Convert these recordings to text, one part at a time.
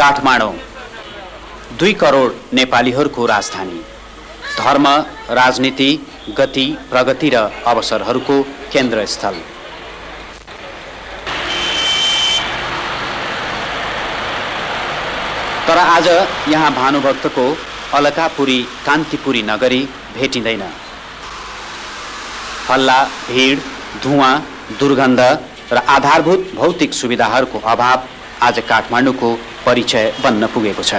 काठमाडौँ 2 करोड नेपालीहरूको राजधानी, धर्म, राजनीति, गति, प्रगति र अवसरहरूको केन्द्रस्थल। तर आज यहाँ भानुभक्तको अलकापुरी कान्तिपुरी नगरी भेटिँदैन। हल्ला, भीड, धुवाँ, दुर्गन्ध र आधारभूत भौतिक सुविधाहरूको अभाव आज काठमाडौँको परिचय बन्न पुगेको छ।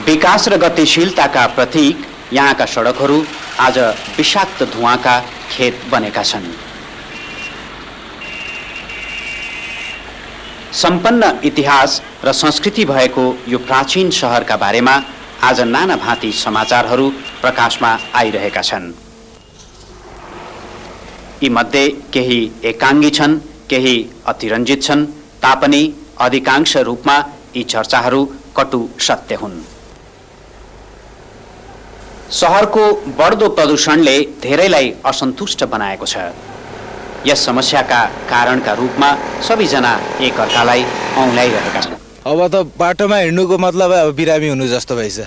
विकास र गतिशीलताका प्रतीक यहाँका सडकहरू आज विषाक्त धुवाँका खेत बनेका छन्। सम्पन्न इतिहास र संस्कृति भएको यो प्राचीन शहरका बारेमा आज नाना भाँती समाचारहरू प्रकाशमा आइरहेका छन्। यी मध्ये केही एकाङ्गी छन्, केही अतिरञ्जित छन्, तापनि अधिकांश रूपमा यी चर्चाहरू कटु सत्य हुन्। शहरको बढ्दो प्रदूषणले धेरैलाई असन्तुष्ट बनाएको छ। यस समस्याका कारणका रूपमा सबैजना एकअर्कालाई औँल्याइरहेका छन्। अब त बाटोमा हिँड्नुको मतलब अब बिरामी हुनु जस्तो भएछ।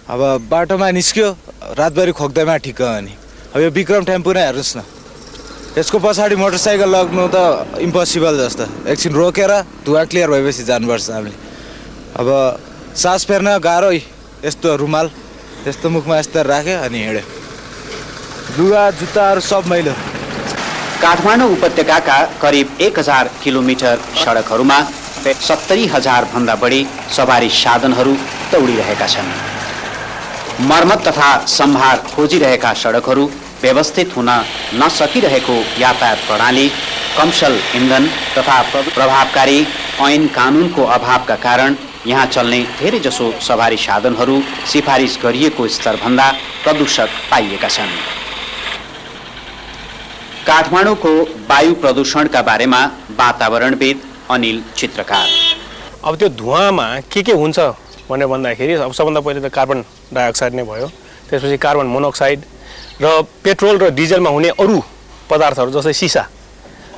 अब बाटोमा निस्क्यो रातभरि खोक्दैमा ठिक्क अनि अब यो विक्रम टेम्पो नै हेर्नुहोस् न, यसको पछाडि मोटरसाइकल लग्नु त इम्पोसिबल जस्तो। एकछिन रोकेर धुवा क्लियर भएपछि जानुपर्छ हामीले। अब सास फेर्न गाह्रो, यस्तो रुमाल यस्तो मुखमा यस्तो राख्यो अनि हिँड्यो, लुगा जुत्ताहरू सब मैलो। काठमाडौँ उपत्यकाका करिब 1000 किलोमिटर सडकहरूमा 70,000 भन्दा बढी सवारी साधनहरू दौडिरहेका छन्। मर्मत तथा सम्भार खोजिरहेका सडकहरू व्यवस्थित हुन नसकिरहेको यातायात प्रणाली, कमसल इन्धन तथा प्रभावकारी ऐन कानुनको अभावका कारण यहाँ चल्ने धेरैजसो सवारी साधनहरू सिफारिस गरिएको स्तरभन्दा प्रदूषक पाइएका छन्। काठमाडौँको वायु प्रदूषणका बारेमा वातावरणविद अनिल चित्रकार। अब त्यो धुवाँमा के हुन्छ भनेर भन्दाखेरि अब सबभन्दा पहिले त कार्बन डाइअक्साइड नै भयो, त्यसपछि कार्बन मोनोक्साइड र पेट्रोल र डिजलमा हुने अरू पदार्थहरू जस्तै सिसा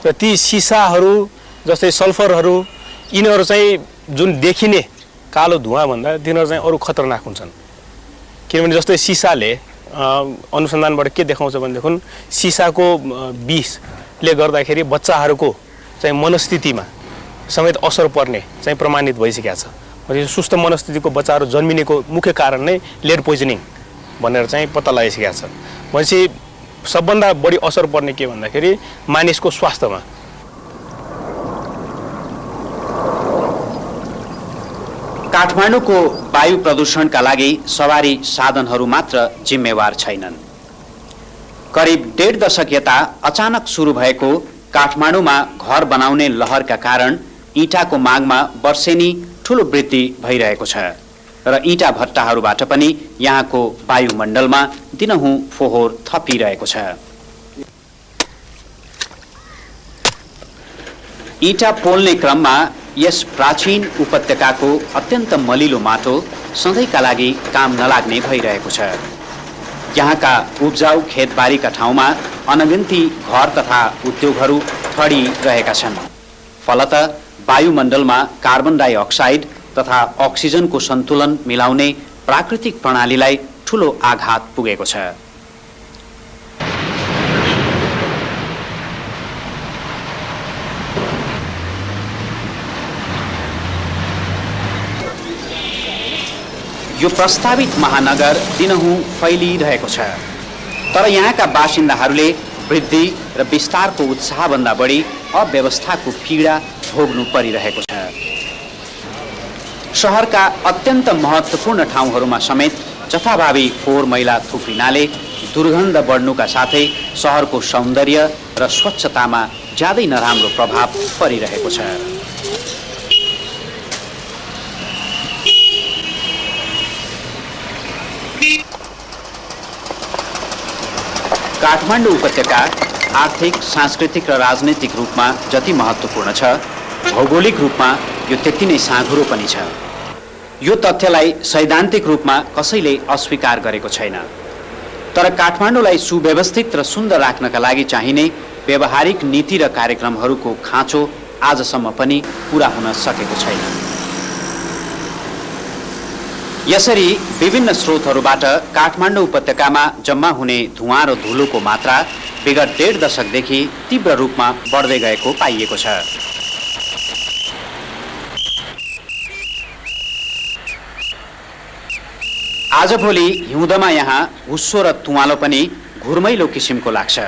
र ती सिसाहरू जस्तै सल्फरहरू, यिनीहरू चाहिँ जुन देखिने कालो धुवाँभन्दा तिनीहरू चाहिँ अरू खतरनाक हुन्छन्। किनभने जस्तै सिसाले अनुसन्धानबाट के देखाउँछ भनेदेखि सिसाको विषले गर्दाखेरि बच्चाहरूको चाहिँ मनस्थितिमा समेत असर पर्ने चाहिँ प्रमाणित भइसकेको छ। भने सुस्त मनस्थितिको बच्चाहरू जन्मिनेको मुख्य कारण नै लेड पोइजनिङ भनेर चाहिँ पत्ता लगाइसकेको छ। भनेपछि सबभन्दा बढी असर पर्ने के भन्दाखेरि मानिसको स्वास्थ्यमा। काठमाडौँको वायु प्रदूषणका लागि सवारी साधनहरू मात्र जिम्मेवार छैनन्। करिब 1.5 दशक यता अचानक सुरु भएको काठमाडौँमा घर बनाउने लहरका कारण इँटाको मागमा वर्षेनी ठूलो वृद्धि भइरहेको छ र इँटा भट्टाहरूबाट पनि यहाँको वायुमण्डलमा दिनहुँ फोहोर थपिरहेको छ। इँटा पोल्ने क्रममा यस प्राचीन उपत्यकाको अत्यन्त मलिलो माटो सधैँका लागि काम नलाग्ने भइरहेको छ। यहाँका उब्जाउ खेतबारीका ठाउँमा अनगिन्ती घर तथा उद्योगहरू ठडिरहेका छन्। फलत वायुमण्डलमा कार्बन डाइअक्साइड तथा अक्सिजनको सन्तुलन मिलाउने प्राकृतिक प्रणालीलाई ठूलो आघात पुगेको छ। यो प्रस्तावित महानगर दिनहुँ फैलिरहेको छ, तर यहाँका बासिन्दाहरूले वृद्धि र विस्तारको उत्साहभन्दा बढी अव्यवस्थाको पीडा भोग्नु परिरहेको छ। शहरका अत्यन्त महत्त्वपूर्ण ठाउँहरूमा समेत जथाभावी फोहोर मैला थुप्रिनाले दुर्गन्ध बढ्नुका साथै शहरको सौन्दर्य र स्वच्छतामा ज्यादै नराम्रो प्रभाव परिरहेको छ। काठमाडौँ उपत्यका आर्थिक, सांस्कृतिक र राजनैतिक रूपमा जति महत्त्वपूर्ण छ, भौगोलिक रूपमा यो त्यति नै साँघुरो पनि छ। यो तथ्यलाई सैद्धान्तिक रूपमा कसैले अस्वीकार गरेको छैन। तर काठमाडौँलाई सुव्यवस्थित र सुन्दर राख्नका लागि चाहिने व्यावहारिक नीति र कार्यक्रमहरूको खाँचो आजसम्म पनि पूरा हुन सकेको छैन। यसरी विभिन्न स्रोतहरूबाट काठमाडौँ उपत्यकामा जम्मा हुने धुवाँ र धुलोको मात्रा विगत 1.5 दशकदेखि तीव्र रूपमा बढ्दै गएको पाइएको छ। आजभोलि हिउँदमा यहाँ हुस्सो र तुवालो पनि घुर्मैलो किसिमको लाग्छ।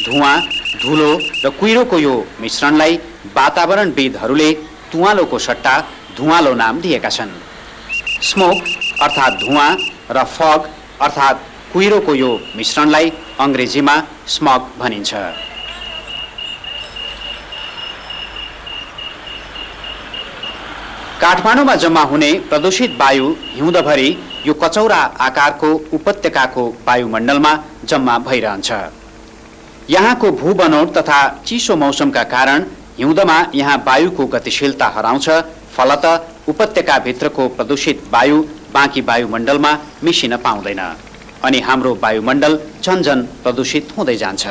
धुवाँ, धुलो र कुहिरोको यो मिश्रणलाई वातावरणविदहरूले तुवालोको सट्टा धुवालो नाम दिएका छन्। स्मोक अर्थात् धुवाँ र फग अर्थात् कुहिरोको यो मिश्रणलाई अङ्ग्रेजीमा स्मग भनिन्छ। काठमाडौँमा जम्मा हुने प्रदूषित वायु हिउँदभरि यो कचौरा आकारको उपत्यकाको वायुमण्डलमा जम्मा भइरहन्छ। यहाँको भूबनोट तथा चिसो मौसमका कारण हिउँदमा यहाँ वायुको गतिशीलता हराउँछ। फलतः उपत्यकाभित्रको प्रदूषित वायु बाँकी वायुमण्डलमा मिसिन पाउँदैन अनि हाम्रो वायुमण्डल झन्झन प्रदूषित हुँदै जान्छ।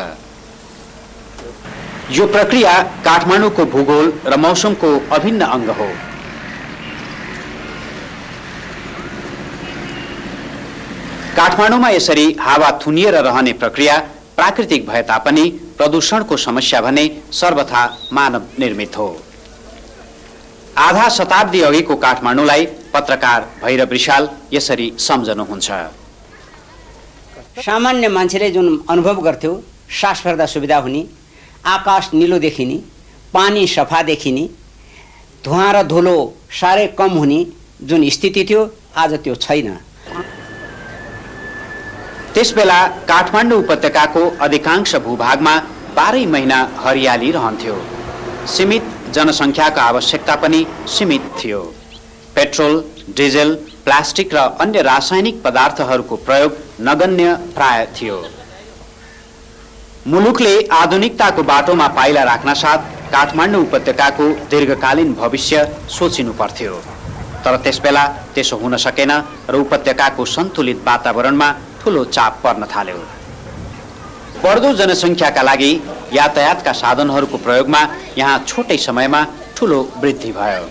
यो प्रक्रिया काठमाडौँको भूगोल र मौसमको अभिन्न अङ्ग हो। काठमाडौँमा यसरी हावा थुनिएर रहने प्रक्रिया प्राकृतिक भए तापनि प्रदूषणको समस्या भने सर्वथा मानव निर्मित हो। आधा शताब्दी अघिको काठमाडौँलाई पत्रकार भैरव रिसाल यसरी सम्झनुहुन्छ। सामान्य मान्छेले जुन अनुभव गर्थ्यो, सास फेर्दा सुविधा हुने, आकाश निलो देखिने, पानी सफा देखिने, धुवाँ र धुलो साह्रै कम हुने जुन स्थिति थियो, आज त्यो छैन। त्यसबेला काठमाडौँ उपत्यकाको अधिकांश भूभागमा 12 महिना हरियाली रहन्थ्यो। सीमित जनसङ्ख्याको आवश्यकता पनि सीमित थियो। पेट्रोल, डिजेल, प्लास्टिक र अन्य रासायनिक पदार्थहरूको प्रयोग नगण्य प्राय थियो। मुलुकले आधुनिकताको बाटोमा पाइला राख्न साथ काठमाडौँ उपत्यकाको दीर्घकालीन भविष्य सोचिनु पर्थ्यो। तर त्यसबेला त्यसो हुन सकेन र उपत्यकाको सन्तुलित वातावरणमा ठूलो चाप पर्न थाल्यो। बढ्दो जनसङ्ख्याका लागि यातायातका साधनहरूको प्रयोगमा यहाँ छोटै समयमा ठूलो वृद्धि भयो।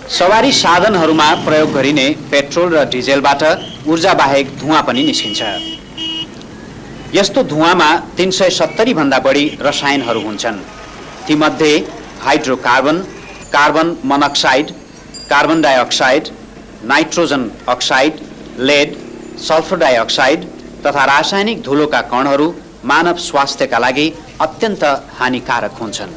सवारी साधनहरूमा प्रयोग गरिने पेट्रोल र डिजेलबाट ऊर्जा बाहेक धुवाँ पनि निस्किन्छ। यस्तो धुवाँमा 370 भन्दा बढी रसायनहरू हुन्छन्। तीमध्ये hydrocarbon, carbon monoxide, carbon dioxide, nitrogen oxide, lead, sulphur dioxide तथा रासायनिक धुलोका कणहरू मानव स्वास्थ्यका लागि अत्यन्त हानिकारक हुन्छन्।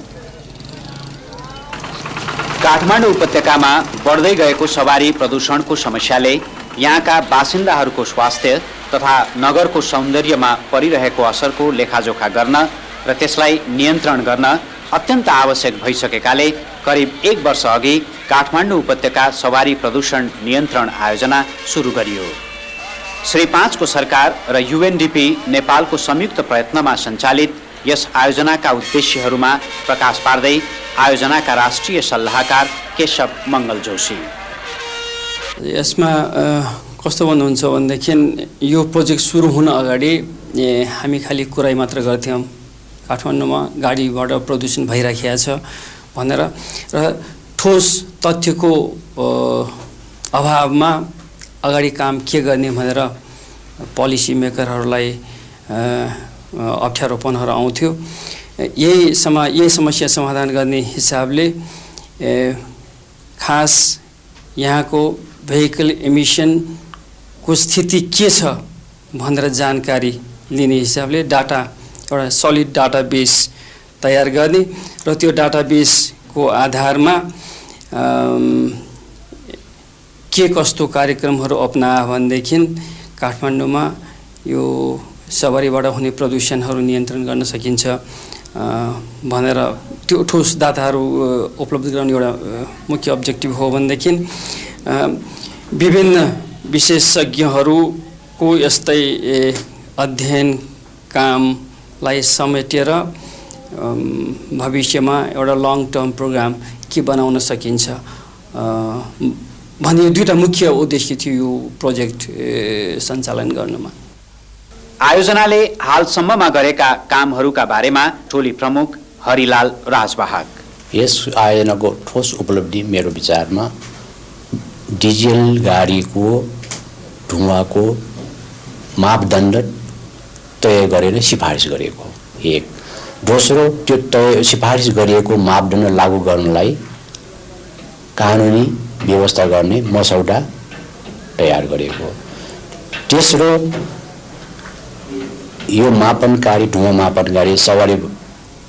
काठमाडौँ उपत्यकामा बढ्दै गएको सवारी प्रदूषणको समस्याले यहाँका बासिन्दाहरूको स्वास्थ्य तथा नगरको सौन्दर्यमा परिरहेको असरको लेखाजोखा गर्न र त्यसलाई नियन्त्रण गर्न अत्यन्त आवश्यक भइसकेकाले करिब 1 वर्ष अघि काठमाडौँ उपत्यका सवारी प्रदूषण नियन्त्रण आयोजना सुरु गरियो। श्री 5 को सरकार र UNDP नेपालको संयुक्त प्रयत्नमा सञ्चालित यस आयोजनाका उद्देश्यहरूमा प्रकाश पार्दै आयोजनाका राष्ट्रिय सल्लाहकार केशव मङ्गल जोशी, यसमा कस्तो भन्नुहुन्छ भनेदेखि यो प्रोजेक्ट सुरु हुन अगाडि हामी खालि कुरै मात्र गर्थ्यौँ, काठमाडौँमा गाडीबाट प्रदूषण भइराखेको छ भनेर र ठोस तथ्यको अभावमा अगाडि काम के गर्ने भनेर पोलिसी मेकरहरूलाई अप्ठ्यारोपनहरू आउँथ्यो। यही समस्या समाधान गर्ने हिसाबले खास यहाँको भेहिकल एमिसनको स्थिति के छ भनेर जानकारी लिने हिसाबले एउटा सलिड डाटाबेस तयार गर्ने र त्यो डाटाबेसको आधारमा के कस्तो कार्यक्रमहरू अपनायो भनेदेखि काठमाडौँमा यो सवारीबाट हुने प्रदूषणहरू नियन्त्रण गर्न सकिन्छ भनेर त्यो ठोस डाटाहरू उपलब्ध गराउने एउटा मुख्य अब्जेक्टिभ हो भनेदेखि विभिन्न विशेषज्ञहरूको यस्तै अध्ययन कामलाई समेटेर भविष्यमा एउटा लङ टर्म प्रोग्राम के बनाउन सकिन्छ भन्ने 2टा मुख्य उद्देश्य थियो यो प्रोजेक्ट सञ्चालन गर्नमा। आयोजनाले हालसम्ममा गरेका कामहरूका बारेमा टोली प्रमुख हरिलाल राजवाहक। यस आयोजनाको ठोस उपलब्धि मेरो विचारमा डिजेल गाडीको धुवाको मापदण्ड तय गरेर सिफारिस गरेको एक। दोस्रो, त्यो तय सिफारिस गरिएको मापदण्ड लागू गर्नलाई कानुनी व्यवस्था गर्ने मसौदा तयार गरेको। तेस्रो, यो मापनकारी धुवा मापनकारी सवारी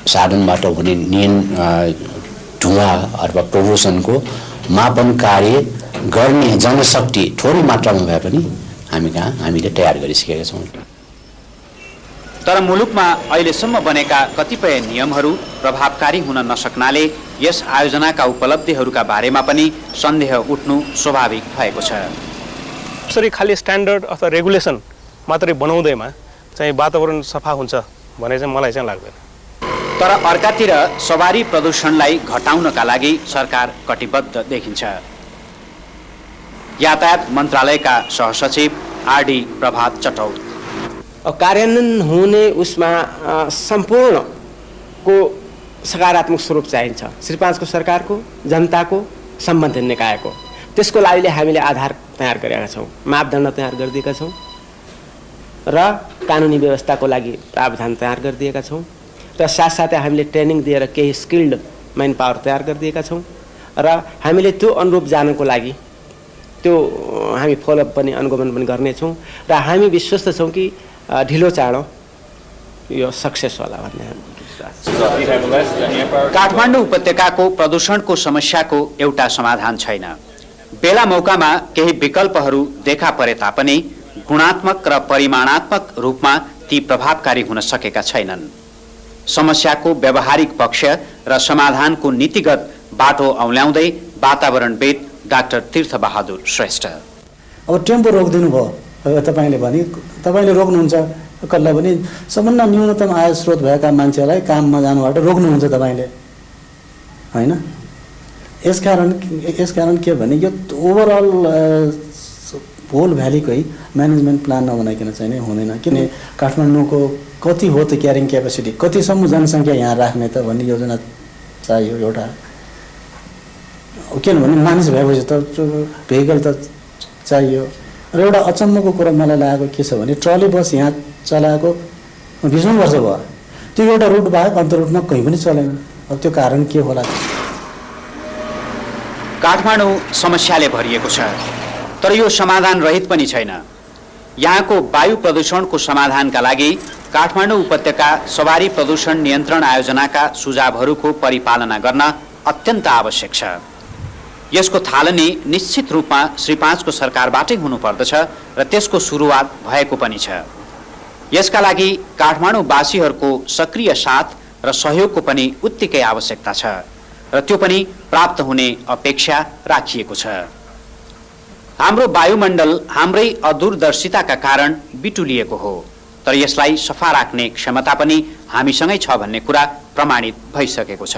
साधनबाट हुने धुवा अथवा प्रदूषणको मापन कार्य गर्ने जनशक्ति थोरै मात्रामा भए पनि हामीले तयार गरिसकेका छौँ। तर मुलुकमा अहिलेसम्म बनेका कतिपय नियमहरू प्रभावकारी हुन नसक्नाले यस आयोजनाका उपलब्धिहरूका बारेमा पनि सन्देह उठ्नु स्वाभाविक भएको छ। यसरी खालि स्ट्यान्डर्ड अथवा रेगुलेसन मात्रै बनाउँदैमा चाहिँ वातावरण सफा हुन्छ भने चाहिँ मलाई चाहिँ लाग्दैन। तर अर्कातिर सवारी प्रदूषणलाई घटाउनका लागि सरकार कटिबद्ध देखिन्छ। यातायात मन्त्रालयका सहसचिव आरडी प्रभात चटौत। कार्यान्वयन हुने उसमा सम्पूर्णको सकारात्मक स्वरूप चाहिन्छ। श्री 5 को सरकारको, जनताको, सम्बन्धित निकायको। त्यसको लागि हामीले आधार तयार गरेका छौँ, मापदण्ड तयार गरिदिएका छौँ र कानुनी व्यवस्थाको लागि प्रावधान तयार गरिदिएका छौँ र साथसाथै हामीले ट्रेनिङ दिएर केही स्किल्ड मैन पावर तयार गरिदिएका छौँ र हामीले त्यो अनुरूप जानको लागि त्यो हामी फलोअप पनि अनुगमन पनि गर्नेछौँ र हामी विश्वस्त छौँ कि ढिलो चाँडो यो सक्सेस होला भन्ने विश्वास। काठमाडौँ उपत्यकाको प्रदूषणको समस्याको एउटा समाधान छैन। बेला मौकामा केही विकल्पहरू देखा परे तापनि गुणात्मक र परिमाणात्मक रूपमा ती प्रभावकारी हुन सकेका छैनन्। समस्याको व्यावहारिक पक्ष र समाधानको नीतिगत बाटो औल्याउँदै वातावरणविद डाक्टर तीर्थबहादुर श्रेष्ठ। अब टेम्पो रोकिदिनु भयो तपाईँले भने, तपाईँले रोक्नुहुन्छ कसलाई पनि सबभन्दा न्यूनतम आय स्रोत भएका मान्छेलाई काममा जानुबाट रोक्नुहुन्छ तपाईँले, होइन? यसकारण के भने यो ओभरअल होल भ्यालीकै म्यानेजमेन्ट प्लान नबनाइकन चाहिँ हुँदैन। किन काठमाडौँको कति हो त क्यारिङ क्यापेसिटी, कतिसम्म जनसङ्ख्या यहाँ राख्ने त भन्ने योजना चाहियो एउटा। किनभने मानिस भएपछि त भेहिकल त चाहियो। र एउटा अचम्मको कुरा मलाई लागेको के छ भने ट्रली बस यहाँ चलाएको 20औं वर्ष भयो, त्यो एउटा रुट बाहेक अन्त रुटमा कहीँ पनि चलेन। अब त्यो कारण के होला? काठमाडौँ समस्याले भरिएको छ, तर यो समाधान रहित पनि छैन। यहाँको वायु प्रदूषणको समाधानका लागि काठमाडौँ उपत्यका सवारी प्रदूषण नियन्त्रण आयोजनाका सुझावहरूको परिपालना गर्न अत्यन्त आवश्यक छ। यसको थालनी निश्चित रूपमा श्री 5 को सरकारबाटै हुनुपर्दछ र त्यसको सुरुवात भएको पनि छ। यसका लागि काठमाडौँवासीहरूको सक्रिय साथ र सहयोगको पनि उत्तिकै आवश्यकता छ र त्यो पनि प्राप्त हुने अपेक्षा राखिएको छ। हाम्रो वायुमण्डल हाम्रै अदूरदर्शिताका कारण बिटुलिएको हो, तर यसलाई सफा राख्ने क्षमता पनि हामीसँगै छ भन्ने कुरा प्रमाणित भइसकेको छ।